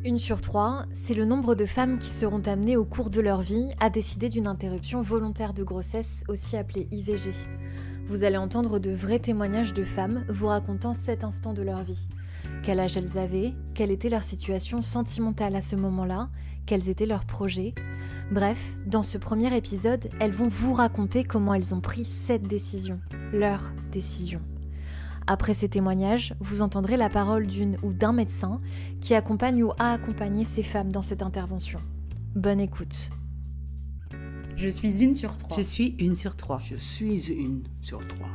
1 sur 3, c'est le nombre de femmes qui seront amenées au cours de leur vie à décider d'une interruption volontaire de grossesse, aussi appelée IVG. Vous allez entendre de vrais témoignages de femmes vous racontant cet instant de leur vie. Quel âge elles avaient, quelle était leur situation sentimentale à ce moment-là, quels étaient leurs projets. Bref, dans ce premier épisode, elles vont vous raconter comment elles ont pris cette décision, leur décision. Après ces témoignages, vous entendrez la parole d'une ou d'un médecin qui accompagne ou a accompagné ces femmes dans cette intervention. Bonne écoute. Je suis 1 sur 3. Je suis 1 sur 3. Je suis 1 sur 3.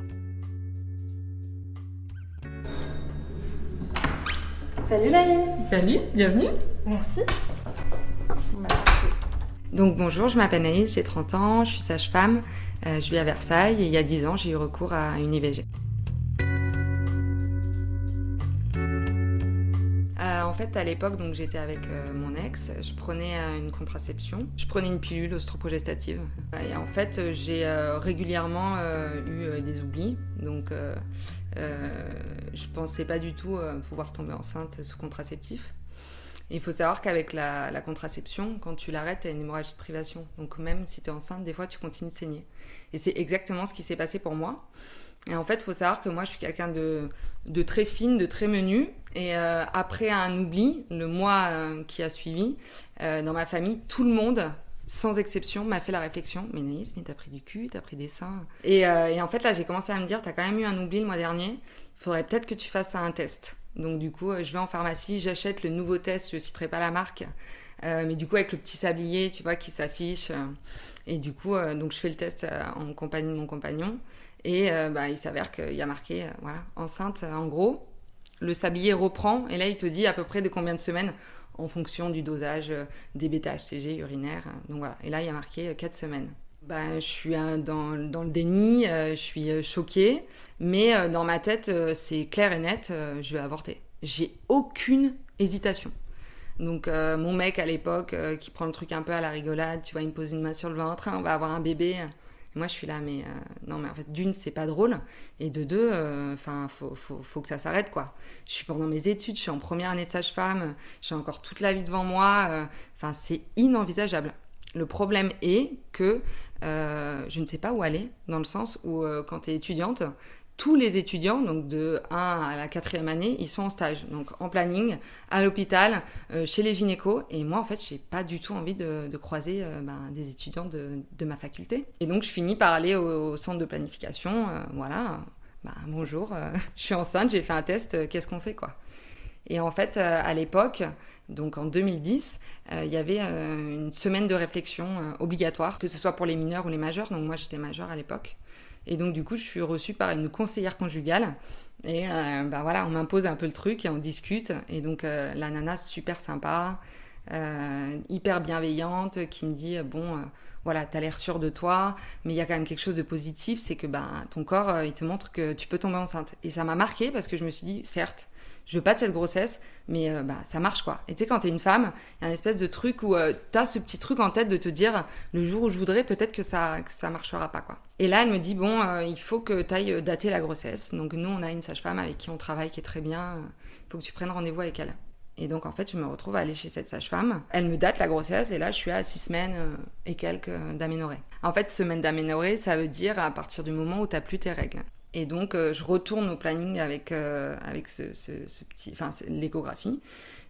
Salut Naïs. Salut, bienvenue. Merci. Donc bonjour, je m'appelle Naïs, j'ai 30 ans, je suis sage-femme, je vis à Versailles et il y a 10 ans j'ai eu recours à une IVG. En fait, à l'époque, donc, j'étais avec mon ex, je prenais une contraception, je prenais une pilule ostro-progestative. Et en fait, j'ai régulièrement eu des oublis, donc je pensais pas du tout pouvoir tomber enceinte sous contraceptif. Et il faut savoir qu'avec la contraception, quand tu l'arrêtes, tu as une hémorragie de privation. Donc même si tu es enceinte, des fois, tu continues de saigner. Et c'est exactement ce qui s'est passé pour moi. Et en fait, il faut savoir que moi, je suis quelqu'un de très fine, de très menu. Et après un oubli, le mois qui a suivi, dans ma famille, tout le monde, sans exception, m'a fait la réflexion. Mais Naïs, mais t'as pris du cul, t'as pris des seins. Et en fait, là, j'ai commencé à me dire, t'as quand même eu un oubli le mois dernier. Il faudrait peut-être que tu fasses un test. Donc du coup, je vais en pharmacie, j'achète le nouveau test, je ne citerai pas la marque. Mais du coup, avec le petit sablier, tu vois, qui s'affiche. Et du coup, donc je fais le test en compagnie de mon compagnon. Et il s'avère qu'il y a marqué, enceinte, en gros. Le sablier reprend, et là, il te dit à peu près de combien de semaines, en fonction du dosage des bêta-HCG urinaires. Donc voilà, et là, il y a marqué 4 semaines. Je suis dans le déni, je suis choquée, mais dans ma tête, c'est clair et net, je vais avorter. J'ai aucune hésitation. Donc mon mec à l'époque, qui prend le truc un peu à la rigolade, tu vois, il me pose une main sur le ventre, on va avoir un bébé. Et moi je suis là, mais non, mais en fait, d'une, c'est pas drôle, et de deux, faut que ça s'arrête, quoi. Je suis pendant mes études, je suis en première année de sage-femme, j'ai encore toute la vie devant moi, c'est inenvisageable. Le problème est que je ne sais pas où aller, dans le sens où quand tu es étudiante, tous les étudiants, donc de 1 à la 4e année, ils sont en stage, donc en planning, à l'hôpital, chez les gynécos. Et moi, en fait, j'ai pas du tout envie de croiser des étudiants de ma faculté. Et donc, je finis par aller au centre de planification. Bonjour, je suis enceinte, j'ai fait un test, qu'est-ce qu'on fait, quoi? Et en fait, à l'époque, donc en 2010, il y avait une semaine de réflexion obligatoire, que ce soit pour les mineurs ou les majeurs. Donc moi, j'étais majeure à l'époque. Et donc, du coup, je suis reçue par une conseillère conjugale. Et on m'impose un peu le truc et on discute. Et donc, la nana, super sympa, hyper bienveillante, qui me dit, t'as l'air sûre de toi, mais il y a quand même quelque chose de positif, c'est que ton corps, il te montre que tu peux tomber enceinte. Et ça m'a marquée parce que je me suis dit, certes, je veux pas de cette grossesse, mais ça marche, quoi. Et tu sais, quand t'es une femme, il y a une espèce de truc où t'as ce petit truc en tête de te dire, le jour où je voudrais, peut-être que ça marchera pas, quoi. Et là, elle me dit, il faut que t'ailles dater la grossesse. Donc nous, on a une sage-femme avec qui on travaille, qui est très bien. Il faut que tu prennes rendez-vous avec elle. Et donc, en fait, je me retrouve à aller chez cette sage-femme. Elle me date la grossesse, et là, je suis à 6 semaines et quelques d'aménorrhée. En fait, semaine d'aménorrhée, ça veut dire à partir du moment où t'as plus tes règles. Et donc, je retourne au planning avec ce petit... l'échographie.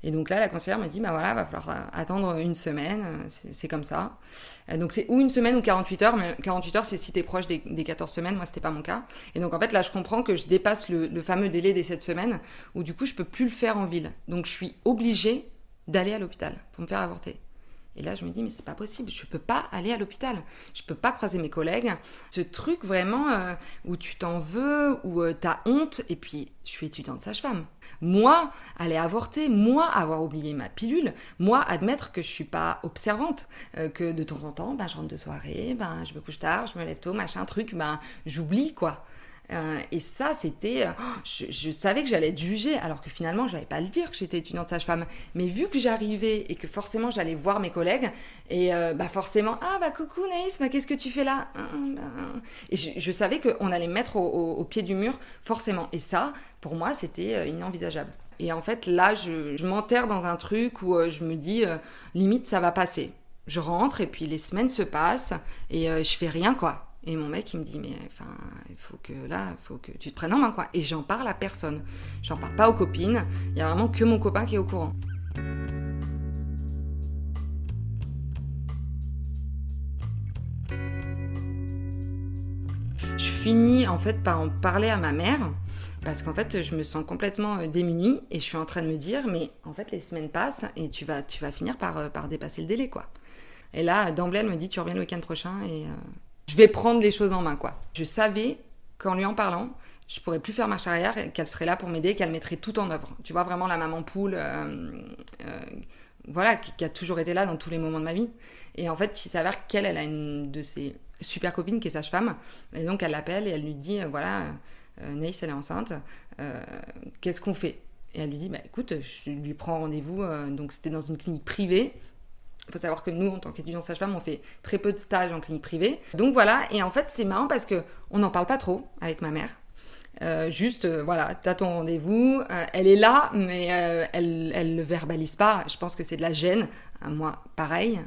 Et donc là, la conseillère me dit, va falloir attendre 1 semaine, c'est comme ça. Donc c'est ou 1 semaine ou 48 heures, mais 48 heures, c'est si t'es proche des 14 semaines, moi, c'était pas mon cas. Et donc, en fait, là, je comprends que je dépasse le fameux délai des 7 semaines, où du coup, je peux plus le faire en ville. Donc, je suis obligée d'aller à l'hôpital pour me faire avorter. Et là, je me dis, mais c'est pas possible, je peux pas aller à l'hôpital, je peux pas croiser mes collègues. Ce truc vraiment où tu t'en veux, où t'as honte, et puis je suis étudiante sage-femme. Moi, aller avorter, moi, avoir oublié ma pilule, moi, admettre que je suis pas observante, que de temps en temps, je rentre de soirée, je me couche tard, je me lève tôt, machin, truc, j'oublie, quoi. Et ça, c'était... je savais que j'allais être jugée, alors que finalement, je n'allais pas le dire que j'étais étudiante sage-femme. Mais vu que j'arrivais et que forcément, j'allais voir mes collègues, et forcément, coucou Naïs, qu'est-ce que tu fais là? Et je savais qu'on allait me mettre au pied du mur, forcément. Et ça, pour moi, c'était inenvisageable. Et en fait, là, je m'enterre dans un truc où je me dis, limite, ça va passer. Je rentre et puis les semaines se passent et je fais rien, quoi. Et mon mec, il me dit, mais enfin, il faut que tu te prennes en main, quoi. Et j'en parle à personne. J'en parle pas aux copines. Il y a vraiment que mon copain qui est au courant. Je finis en fait par en parler à ma mère. Parce qu'en fait, je me sens complètement démunie et je suis en train de me dire, mais en fait, les semaines passent et tu vas finir par dépasser le délai, quoi. Et là, d'emblée, elle me dit, tu reviens le week-end prochain et je vais prendre les choses en main, quoi. Je savais qu'en lui en parlant, je pourrais plus faire marche arrière et qu'elle serait là pour m'aider, qu'elle mettrait tout en œuvre. Tu vois, vraiment la maman poule, voilà, qui a toujours été là dans tous les moments de ma vie. Et en fait, il s'avère qu'elle a une de ses super copines qui est sage-femme. Et donc, elle l'appelle et elle lui dit, voilà... Naïs, elle est enceinte, qu'est-ce qu'on fait? Et elle lui dit, bah écoute, je lui prends rendez-vous, donc c'était dans une clinique privée. Il faut savoir que nous, en tant qu'étudiants sage-femme, on fait très peu de stages en clinique privée. Donc voilà, et en fait, c'est marrant parce qu'on n'en parle pas trop avec ma mère. Voilà, t'as ton rendez-vous, elle est là, mais elle le verbalise pas. Je pense que c'est de la gêne. Moi, pareil,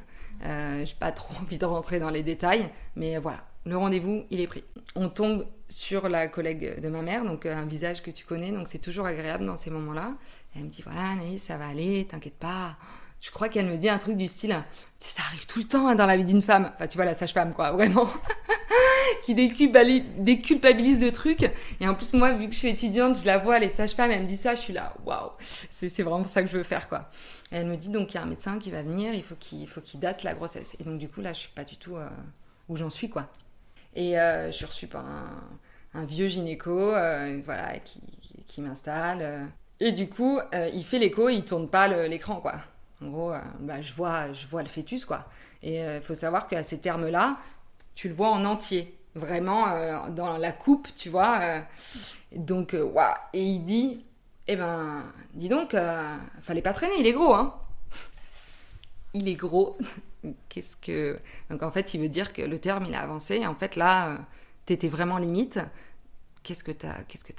j'ai pas trop envie de rentrer dans les détails, mais voilà. Le rendez-vous, il est pris. On tombe sur la collègue de ma mère, donc un visage que tu connais, donc c'est toujours agréable dans ces moments-là. Et elle me dit, voilà, Anaïs, ça va aller, t'inquiète pas. Je crois qu'elle me dit un truc du style, ça arrive tout le temps dans la vie d'une femme. Enfin, tu vois, la sage-femme, quoi, vraiment. Qui déculpabilise le truc. Et en plus, moi, vu que je suis étudiante, je la vois, les sages-femmes, elle me dit ça, je suis là, waouh, c'est vraiment ça que je veux faire, quoi. Et elle me dit, donc, il y a un médecin qui va venir, il faut qu'il date la grossesse. Et donc, du coup, là, je suis pas du tout où j'en suis, quoi. Et je suis reçue par un vieux gynéco voilà, qui m'installe. Et du coup, il fait l'écho et il tourne pas l'écran, quoi. En gros, je vois le fœtus, quoi. Et il faut savoir qu'à ces termes-là, tu le vois en entier. Vraiment, dans la coupe, tu vois. Donc, waouh. Et il dit, eh ben, dis donc, fallait pas traîner, il est gros, hein. Il est gros. Donc en fait, il veut dire que le terme, il a avancé. Et en fait, là, t'étais vraiment limite. Qu'est-ce que t'as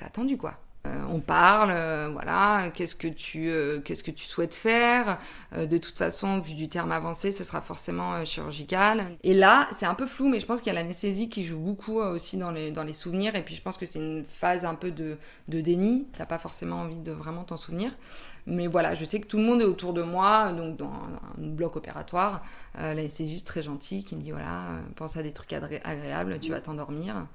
attendu, quoi? On parle, voilà. Qu'est-ce que tu souhaites faire? De toute façon, vu du terme avancé, ce sera forcément chirurgical. Et là, c'est un peu flou, mais je pense qu'il y a l'anesthésie qui joue beaucoup aussi dans les souvenirs. Et puis, je pense que c'est une phase un peu de déni. T'as pas forcément envie de vraiment t'en souvenir. Mais voilà, je sais que tout le monde est autour de moi, donc dans un bloc opératoire. L'anesthésiste très gentil qui me dit, voilà, pense à des trucs agréables, tu vas t'endormir.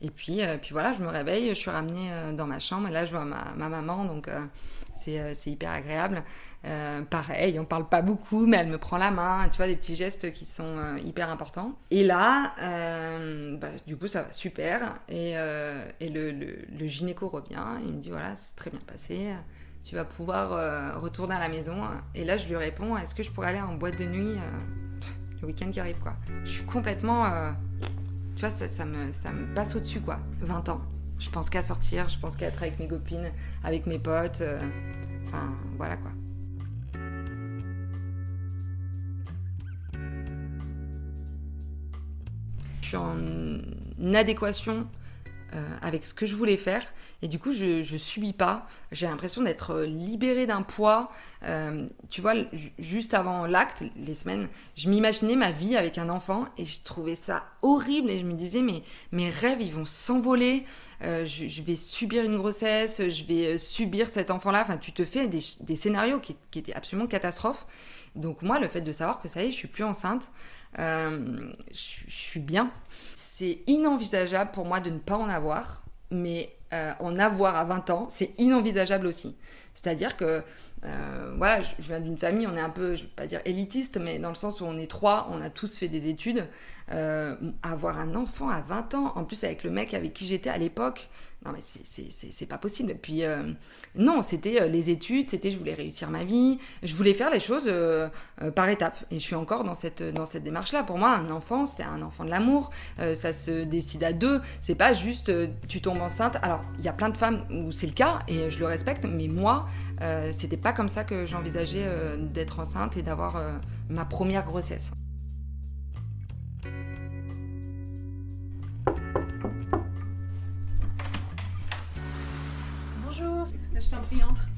Et puis voilà, je me réveille, je suis ramenée dans ma chambre, et là, je vois ma maman, donc c'est hyper agréable. Pareil, on parle pas beaucoup, mais elle me prend la main, tu vois, des petits gestes qui sont hyper importants. Et là, du coup, ça va super. Et le gynéco revient, il me dit, voilà, c'est très bien passé. Tu vas pouvoir retourner à la maison. Et là, je lui réponds, est-ce que je pourrais aller en boîte de nuit le week-end qui arrive, quoi. Je suis complètement... tu vois, ça me passe au-dessus, quoi. 20 ans. Je pense qu'à sortir, je pense qu'à être avec mes copines, avec mes potes. Enfin, voilà, quoi. Je suis en adéquation avec ce que je voulais faire. Et du coup, je subis pas. J'ai l'impression d'être libérée d'un poids. Tu vois, juste avant l'acte, les semaines, je m'imaginais ma vie avec un enfant et je trouvais ça horrible. Et je me disais, mais mes rêves, ils vont s'envoler. Je vais subir une grossesse, je vais subir cet enfant-là. Enfin, tu te fais des scénarios qui étaient absolument catastrophes. Donc moi, le fait de savoir que ça y est, je suis plus enceinte, je suis bien. C'est inenvisageable pour moi de ne pas en avoir, mais en avoir à 20 ans, c'est inenvisageable aussi. C'est-à-dire que, voilà, je viens d'une famille, on est un peu, je ne vais pas dire élitiste, mais dans le sens où on est 3, on a tous fait des études. Avoir un enfant à 20 ans, en plus avec le mec avec qui j'étais à l'époque, non mais c'est pas possible. Et puis non, c'était les études, c'était je voulais réussir ma vie, je voulais faire les choses par étapes. Et je suis encore dans cette démarche-là. Pour moi, un enfant, c'est un enfant de l'amour, ça se décide à 2, c'est pas juste tu tombes enceinte. Alors, il y a plein de femmes où c'est le cas, et je le respecte, mais moi, c'était pas comme ça que j'envisageais d'être enceinte et d'avoir ma première grossesse. Bonjour, je t'en prie, entre.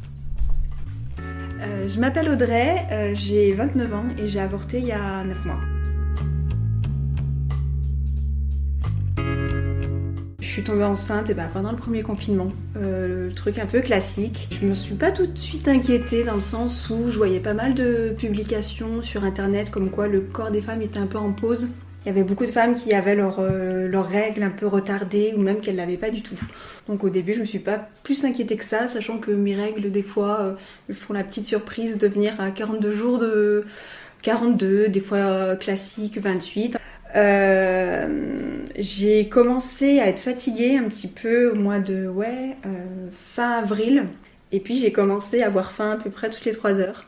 Je m'appelle Audrey, j'ai 29 ans et j'ai avorté il y a 9 mois. Je suis tombée enceinte pendant le premier confinement, le truc un peu classique. Je me suis pas tout de suite inquiétée dans le sens où je voyais pas mal de publications sur internet comme quoi le corps des femmes était un peu en pause. Il y avait beaucoup de femmes qui avaient leurs règles un peu retardées ou même qu'elles l'avaient pas du tout. Donc au début je me suis pas plus inquiétée que ça, sachant que mes règles des fois font la petite surprise de venir à 42 jours de 42, des fois classique 28. J'ai commencé à être fatiguée un petit peu au mois de fin avril, et puis j'ai commencé à avoir faim à peu près toutes les 3 heures.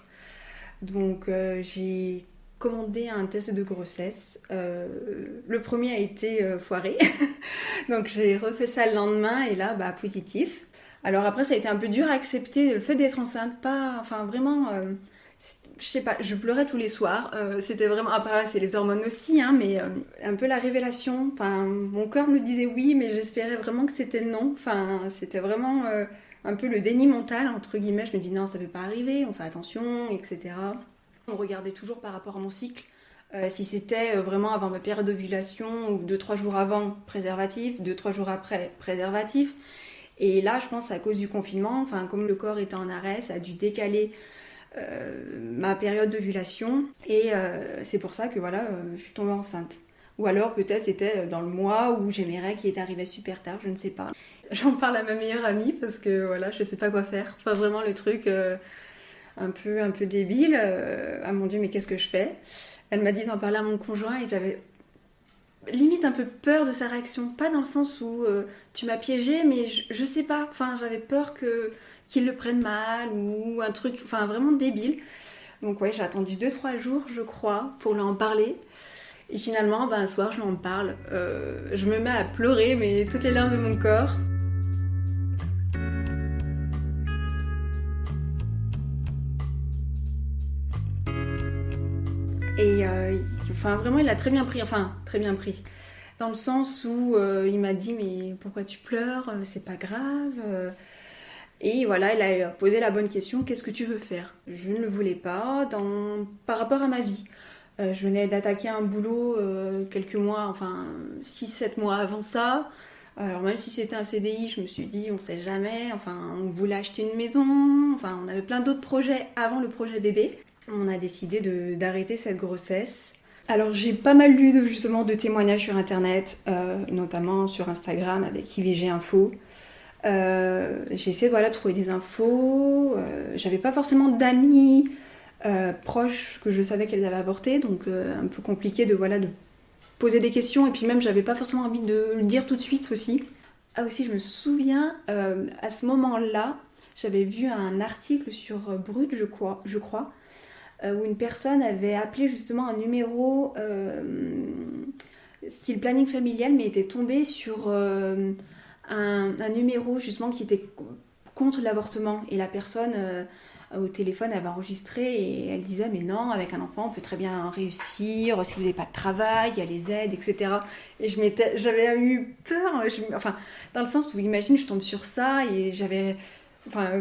Donc j'ai commandé un test de grossesse. Le premier a été foiré, donc j'ai refait ça le lendemain et là positif. Alors après ça a été un peu dur à accepter le fait d'être enceinte, vraiment. Je sais pas, je pleurais tous les soirs, c'était vraiment, après c'est les hormones aussi, mais un peu la révélation, mon corps me disait oui, mais j'espérais vraiment que c'était non, c'était vraiment un peu le déni mental, entre guillemets, je me dis non, ça peut pas arriver, on fait attention, etc. On regardait toujours par rapport à mon cycle, si c'était vraiment avant ma période d'ovulation, ou 2-3 jours avant, préservatif, 2-3 jours après, préservatif, et là je pense à cause du confinement, comme le corps était en arrêt, ça a dû décaler ma période d'ovulation et c'est pour ça que je suis tombée enceinte. Ou alors peut-être c'était dans le mois où j'ai mes règles qui étaient arrivées super tard, je ne sais pas. J'en parle à ma meilleure amie parce que je sais pas quoi faire. Vraiment le truc un peu débile. Ah mon Dieu, mais qu'est-ce que je fais ? Elle m'a dit d'en parler à mon conjoint et j'avais limite un peu peur de sa réaction. Pas dans le sens où tu m'as piégée, mais je sais pas. J'avais peur qu'il le prenne mal ou un truc vraiment débile. Donc j'ai attendu 2-3 jours, je crois, pour lui en parler. Et finalement, un soir, je lui en parle. Je me mets à pleurer, mais toutes les larmes de mon corps. Et vraiment, il a très bien pris. Dans le sens où il m'a dit « mais pourquoi tu pleures ? C'est pas grave ?» Et il a posé la bonne question, qu'est-ce que tu veux faire ? Je ne le voulais pas par rapport à ma vie. Je venais d'attaquer un boulot quelques mois, 6-7 mois avant ça. Alors même si c'était un CDI, je me suis dit, on sait jamais, on voulait acheter une maison, on avait plein d'autres projets avant le projet bébé. On a décidé d'arrêter cette grossesse. Alors j'ai pas mal lu justement de témoignages sur internet, notamment sur Instagram avec IVG Info. J'ai essayé de trouver des infos, j'avais pas forcément d'amis proches que je savais qu'elles avaient avorté, donc un peu compliqué de poser des questions, et puis même j'avais pas forcément envie de le dire tout de suite aussi. Ah aussi je me souviens, à ce moment-là, j'avais vu un article sur Brut, je crois, où une personne avait appelé justement un numéro style planning familial, mais était tombée sur un numéro justement qui était contre l'avortement, et la personne au téléphone avait enregistré et elle disait mais non, avec un enfant on peut très bien réussir, si vous n'avez pas de travail, il y a les aides, etc. Et j'avais eu peur, dans le sens où imagine je tombe sur ça, et j'avais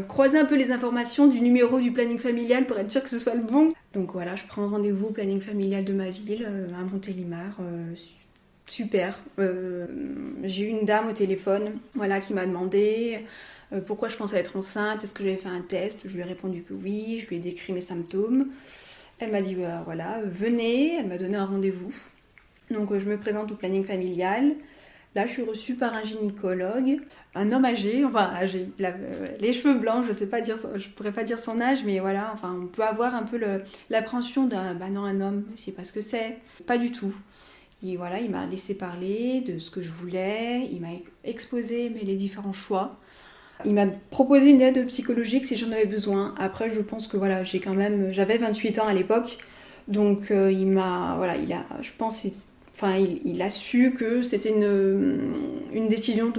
croisé un peu les informations du numéro du planning familial pour être sûre que ce soit le bon. Donc je prends rendez-vous au planning familial de ma ville, à Montélimar. Super. J'ai eu une dame au téléphone qui m'a demandé pourquoi je pensais être enceinte, est-ce que j'avais fait un test. Je lui ai répondu que oui, je lui ai décrit mes symptômes. Elle m'a dit venez, elle m'a donné un rendez-vous. Donc je me présente au planning familial. Là je suis reçue par un gynécologue, un homme âgé, âgé, les cheveux blancs, je pourrais pas dire son âge, mais on peut avoir un peu l'appréhension d'un un homme, je sais pas ce que c'est, pas du tout. Il m'a laissé parler de ce que je voulais, il m'a exposé les différents choix. Il m'a proposé une aide psychologique si j'en avais besoin. Après, je pense que j'avais 28 ans à l'époque, donc je pense, Enfin, il a su que c'était une décision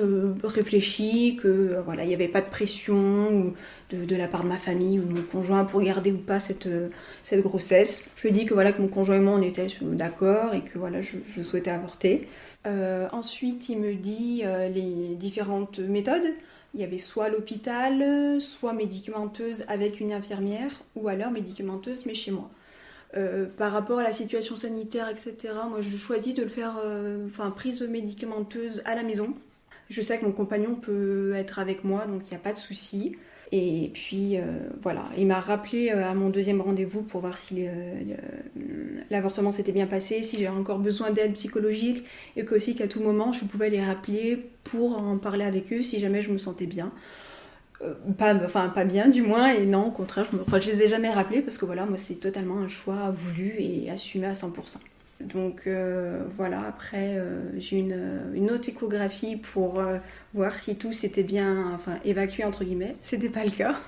réfléchie, que voilà, il n'y avait pas de pression de la part de ma famille ou de mon conjoint pour garder ou pas cette grossesse. Je lui ai dit que voilà, que mon conjoint et moi on était d'accord et que voilà, je souhaitais avorter. Ensuite, il me dit les différentes méthodes. Il y avait soit l'hôpital, soit médicamenteuse avec une infirmière, ou alors médicamenteuse mais chez moi. Par rapport à la situation sanitaire, etc., moi je choisis de le faire, prise médicamenteuse à la maison. Je sais que mon compagnon peut être avec moi, donc il n'y a pas de souci. Et puis voilà, il m'a rappelé à mon deuxième rendez-vous pour voir si l'avortement s'était bien passé, si j'avais encore besoin d'aide psychologique, et qu'aussi qu'à tout moment je pouvais les rappeler pour en parler avec eux si jamais je me sentais bien. Pas bien du moins, et non, au contraire, je les ai jamais rappelés parce que voilà, moi c'est totalement un choix voulu et assumé à 100%. Donc voilà, après j'ai une autre échographie pour voir si tout s'était bien évacué entre guillemets. C'était pas le cas.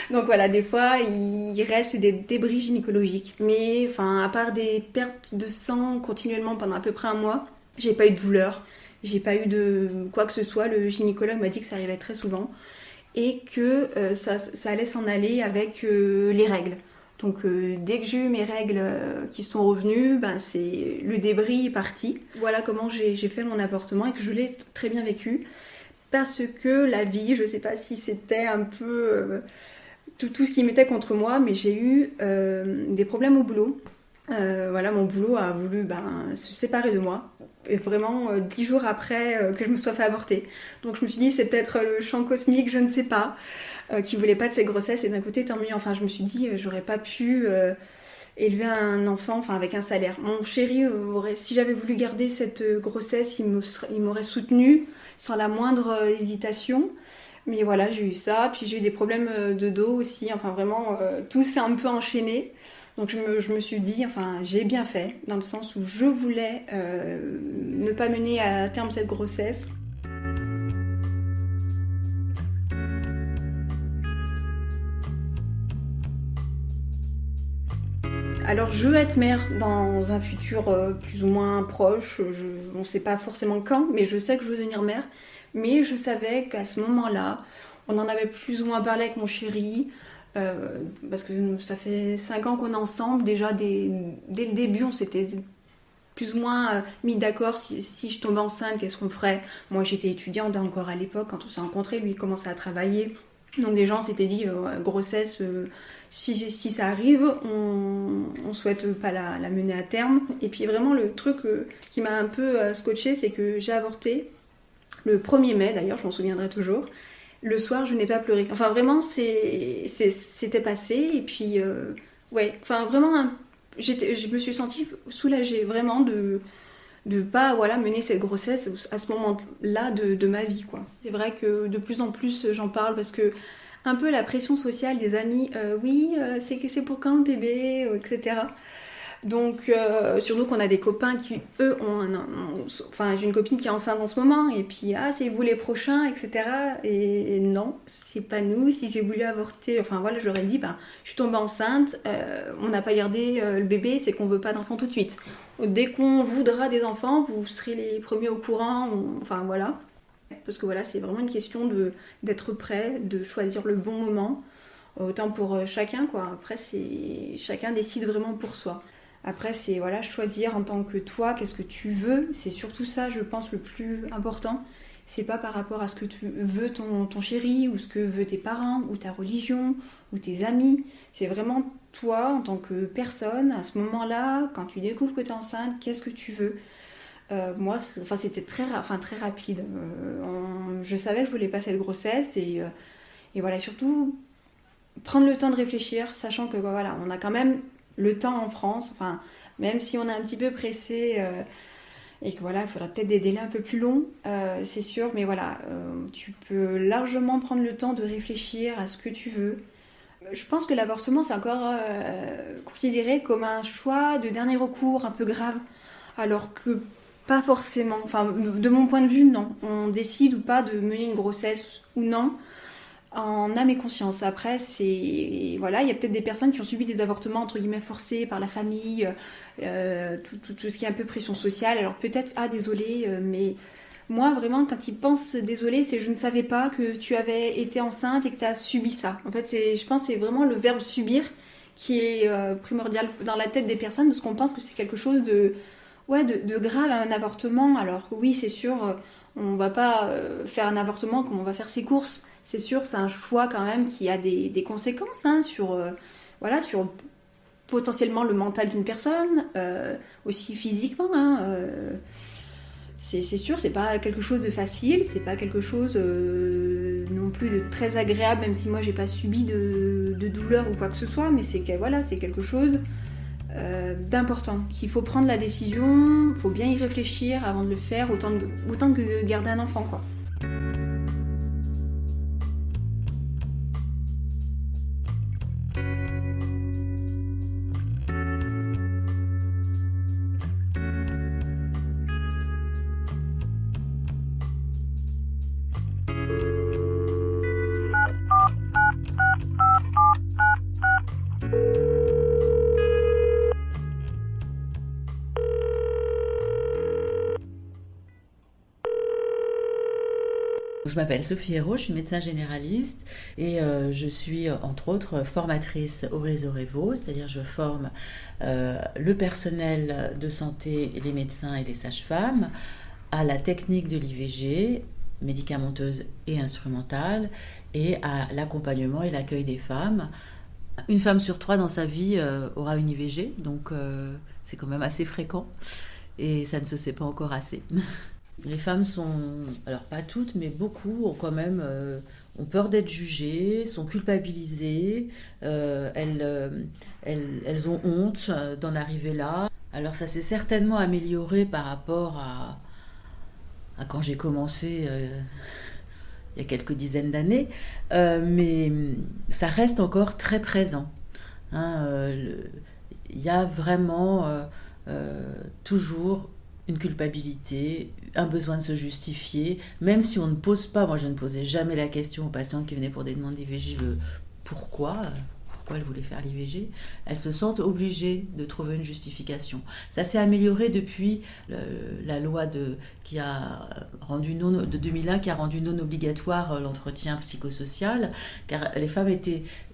Donc voilà, des fois il reste des débris gynécologiques, mais à part des pertes de sang continuellement pendant à peu près un mois, j'ai pas eu de douleur, j'ai pas eu de quoi que ce soit. Le gynécologue m'a dit que ça arrivait très souvent et que ça allait s'en aller avec les règles. Donc dès que j'ai eu mes règles qui sont revenues, le débris est parti. Voilà comment j'ai fait mon avortement et que je l'ai très bien vécu. Parce que la vie, je sais pas si c'était un peu tout ce qui mettait contre moi, mais j'ai eu des problèmes au boulot. Mon boulot a voulu se séparer de moi. Et vraiment 10 jours après que je me sois fait avorter. Donc je me suis dit c'est peut-être le champ cosmique, je ne sais pas, qui voulait pas de cette grossesse, et d'un côté tant mieux. Je me suis dit j'aurais pas pu élever un enfant avec un salaire. Mon chéri si j'avais voulu garder cette grossesse, il m'aurait soutenue sans la moindre hésitation. Mais voilà, j'ai eu ça, puis j'ai eu des problèmes de dos aussi, vraiment tout s'est un peu enchaîné. Donc je me suis dit, j'ai bien fait, dans le sens où je voulais ne pas mener à terme cette grossesse. Alors je veux être mère dans un futur plus ou moins proche, on ne sait pas forcément quand, mais je sais que je veux devenir mère. Mais je savais qu'à ce moment-là, on en avait plus ou moins parlé avec mon chéri, parce que ça fait 5 ans qu'on est ensemble. Déjà, dès le début, on s'était plus ou moins mis d'accord si je tombais enceinte, qu'est-ce qu'on ferait. Moi, j'étais étudiante encore à l'époque, quand on s'est rencontrés, lui, il commençait à travailler. Donc les gens s'étaient dit, grossesse, si ça arrive, on souhaite pas la mener à terme. Et puis vraiment, le truc qui m'a un peu scotché, c'est que j'ai avorté le 1er mai, d'ailleurs, je m'en souviendrai toujours. Le soir, je n'ai pas pleuré. Vraiment, c'était passé. Et puis, vraiment, je me suis sentie soulagée, vraiment, de pas mener cette grossesse à ce moment-là de ma vie, quoi. C'est vrai que de plus en plus, j'en parle parce que un peu la pression sociale des amis, c'est pour quand le bébé, etc. Donc, surtout qu'on a des copains qui, eux, j'ai une copine qui est enceinte en ce moment, et puis, c'est vous les prochains, etc. Et non, c'est pas nous. Si j'ai voulu avorter, je leur ai dit, je suis tombée enceinte, on n'a pas gardé le bébé, c'est qu'on veut pas d'enfants tout de suite. Dès qu'on voudra des enfants, vous serez les premiers au courant, voilà. Parce que c'est vraiment une question d'être prêt, de choisir le bon moment, autant pour chacun, quoi. Après, chacun décide vraiment pour soi. Après, c'est choisir en tant que toi, qu'est-ce que tu veux. C'est surtout ça, je pense, le plus important. C'est pas par rapport à ce que tu veux ton chéri, ou ce que veut tes parents, ou ta religion, ou tes amis. C'est vraiment toi, en tant que personne, à ce moment-là, quand tu découvres que tu es enceinte, qu'est-ce que tu veux. Moi, c'était très rapide. Je savais que je voulais pas cette grossesse, et surtout prendre le temps de réfléchir, sachant que on a quand même le temps en France, même si on est un petit peu pressé et que il faudra peut-être des délais un peu plus longs, c'est sûr, mais tu peux largement prendre le temps de réfléchir à ce que tu veux. Je pense que l'avortement, c'est encore considéré comme un choix de dernier recours un peu grave, alors que pas forcément. De mon point de vue, non. On décide ou pas de mener une grossesse ou non En âme et conscience. Après, voilà, il y a peut-être des personnes qui ont subi des avortements entre guillemets forcés par la famille, tout ce qui est un peu pression sociale. Alors peut-être, désolé, mais moi vraiment, quand ils pensent désolé, c'est je ne savais pas que tu avais été enceinte et que tu as subi ça. En fait, je pense que c'est vraiment le verbe subir qui est primordial dans la tête des personnes parce qu'on pense que c'est quelque chose de grave, un avortement. Alors oui, c'est sûr, on va pas faire un avortement comme on va faire ses courses. C'est sûr, c'est un choix quand même qui a des conséquences sur potentiellement le mental d'une personne, aussi physiquement. C'est sûr, c'est pas quelque chose de facile, c'est pas quelque chose non plus de très agréable, même si moi j'ai pas subi de douleur ou quoi que ce soit, mais c'est quelque chose d'important, qu'il faut prendre la décision, il faut bien y réfléchir avant de le faire, autant que de garder un enfant, quoi. Je m'appelle Sophie Hérault, je suis médecin généraliste et je suis entre autres formatrice au réseau Revo, c'est-à-dire je forme le personnel de santé, les médecins et les sages-femmes à la technique de l'IVG, médicamenteuse et instrumentale, et à l'accompagnement et l'accueil des femmes. Une femme sur 3 dans sa vie aura une IVG, donc c'est quand même assez fréquent et ça ne se sait pas encore assez. Les femmes alors pas toutes, mais beaucoup ont quand même ont peur d'être jugées, sont culpabilisées, elles ont honte d'en arriver là. Alors ça s'est certainement amélioré par rapport à quand j'ai commencé il y a quelques dizaines d'années, mais ça reste encore très présent. Il y a vraiment toujours une culpabilité, un besoin de se justifier, même si on ne pose pas, moi je ne posais jamais la question aux patientes qui venaient pour des demandes d'IVG, pourquoi elles voulaient faire l'IVG, elles se sentent obligées de trouver une justification. Ça s'est amélioré depuis la loi de 2001 qui a rendu non obligatoire l'entretien psychosocial, car les femmes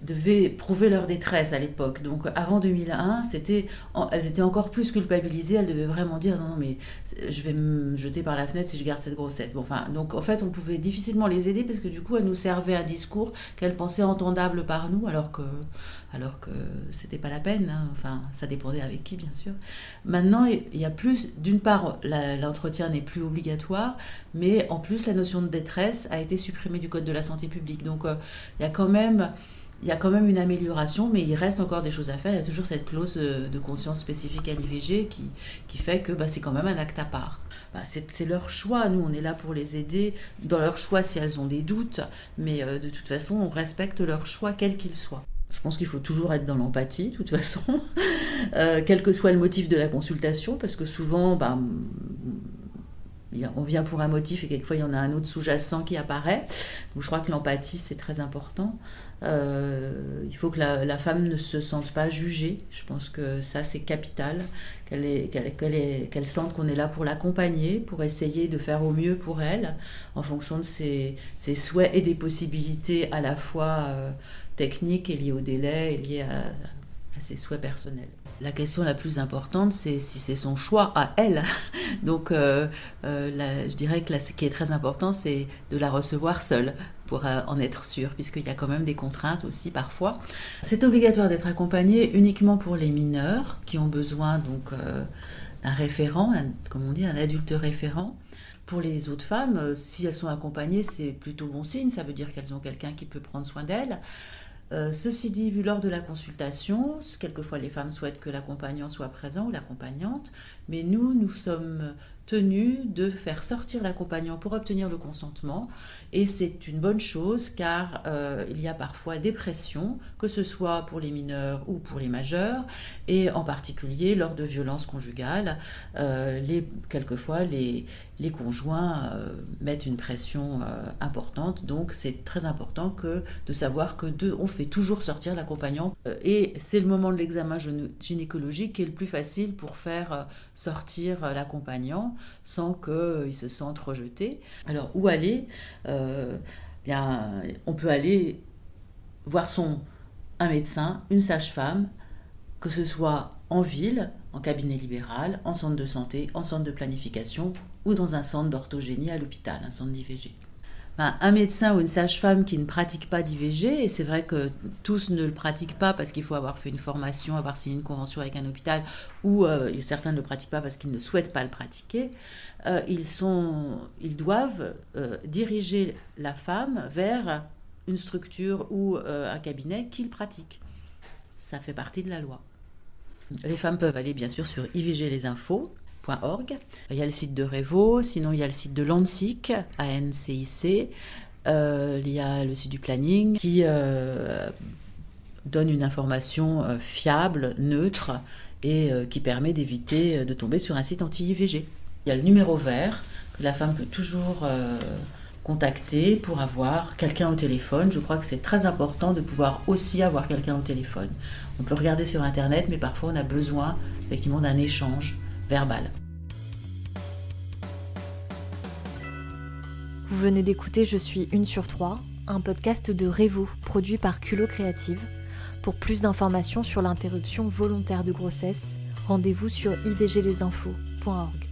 devaient prouver leur détresse à l'époque. Donc avant 2001, elles étaient encore plus culpabilisées, elles devaient vraiment dire non mais je vais me jeter par la fenêtre si je garde cette grossesse. Donc en fait on pouvait difficilement les aider parce que du coup elles nous servaient un discours qu'elles pensaient entendable par nous alors que c'était pas la peine, ça dépendait avec qui bien sûr. Maintenant il y a plus, d'une part l'entretien n'est plus obligatoire, mais en plus la notion de détresse a été supprimée du code de la santé publique, donc il y a quand même une amélioration, mais il reste encore des choses à faire. Il y a toujours cette clause de conscience spécifique à l'IVG qui fait que c'est quand même un acte à part. C'est leur choix, nous on est là pour les aider dans leur choix si elles ont des doutes, mais de toute façon on respecte leur choix quel qu'il soit. Je pense qu'il faut toujours être dans l'empathie, de toute façon, quel que soit le motif de la consultation, parce que souvent, on vient pour un motif et quelquefois il y en a un autre sous-jacent qui apparaît. Donc je crois que l'empathie, c'est très important. Il faut que la femme ne se sente pas jugée. Je pense que ça, c'est capital, qu'elle sente qu'on est là pour l'accompagner, pour essayer de faire au mieux pour elle, en fonction de ses souhaits et des possibilités à la fois techniques et liées au délai et liées à ses souhaits personnels. La question la plus importante, c'est si c'est son choix à elle. Donc, je dirais que ce qui est très important, c'est de la recevoir seule pour en être sûre, puisqu'il y a quand même des contraintes aussi parfois. C'est obligatoire d'être accompagné uniquement pour les mineurs qui ont besoin donc d'un référent, comme on dit, un adulte référent. Pour les autres femmes, si elles sont accompagnées, c'est plutôt bon signe, ça veut dire qu'elles ont quelqu'un qui peut prendre soin d'elles. Ceci dit, lors de la consultation, quelquefois les femmes souhaitent que l'accompagnant soit présent ou l'accompagnante, mais nous sommes tenus de faire sortir l'accompagnant pour obtenir le consentement, et c'est une bonne chose car il y a parfois des pressions, que ce soit pour les mineurs ou pour les majeurs, et en particulier lors de violences conjugales, quelquefois les les conjoints mettent une pression importante. Donc c'est très important de savoir que on fait toujours sortir l'accompagnant. Et c'est le moment de l'examen gynécologique qui est le plus facile pour faire sortir l'accompagnant sans qu'il se sente rejeté. Alors où aller ? On peut aller voir un médecin, une sage-femme, que ce soit en ville, en cabinet libéral, en centre de santé, en centre de planification ou dans un centre d'orthogénie à l'hôpital, un centre d'IVG. Un médecin ou une sage-femme qui ne pratique pas d'IVG, et c'est vrai que tous ne le pratiquent pas parce qu'il faut avoir fait une formation, avoir signé une convention avec un hôpital, ou certains ne le pratiquent pas parce qu'ils ne souhaitent pas le pratiquer, ils doivent diriger la femme vers une structure ou un cabinet qu'ils pratiquent. Ça fait partie de la loi. Les femmes peuvent aller bien sûr sur ivglesinfos.org. Il y a le site de Revo, sinon il y a le site de l'ANSIC, ANCIC. Il y a le site du planning qui donne une information fiable, neutre et qui permet d'éviter de tomber sur un site anti-IVG. Il y a le numéro vert que la femme peut toujours contacter pour avoir quelqu'un au téléphone. Je crois que c'est très important de pouvoir aussi avoir quelqu'un au téléphone. On peut regarder sur Internet, mais parfois on a besoin effectivement d'un échange verbal. Vous venez d'écouter Je suis une sur 3, un podcast de Revo, produit par Culot Créative. Pour plus d'informations sur l'interruption volontaire de grossesse, rendez-vous sur ivglesinfos.org.